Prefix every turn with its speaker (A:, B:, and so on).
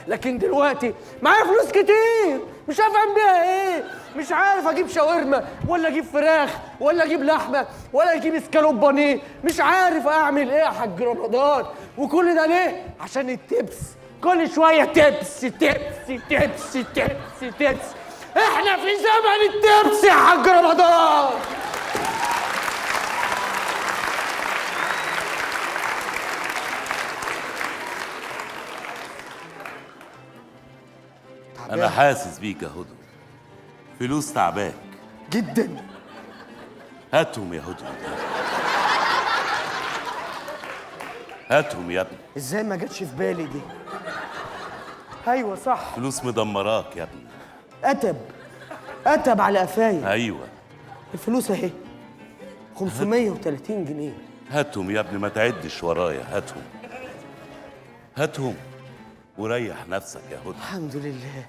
A: لكن دلوقتي معايا فلوس كتير مش عارف اعمل بيها ايه. مش عارف اجيب شاورما ولا اجيب فراخ ولا اجيب لحمه ولا اجيب اسكالوب بانيه. مش عارف اعمل ايه يا حاج رمضان. وكل ده ليه؟ عشان التبس. كل شويه تبس تبس تبس تبس تبس. احنا في زمن التبس يا حاج رمضان.
B: أنا حاسس بيك يا هدهد. فلوس تعباك
A: جدا.
B: هاتهم يا هدهد. هاتهم يا ابني.
A: ازاي ما جاتش في بالي دي؟ ايوه صح.
B: فلوس مدمراك يا ابني.
A: اتب على قفايا.
B: ايوه
A: الفلوس اهي 530 جنيه.
B: هاتهم يا ابني، ما تعدش ورايا. هاتهم هاتهم وريح نفسك يا هدهد.
A: الحمد لله.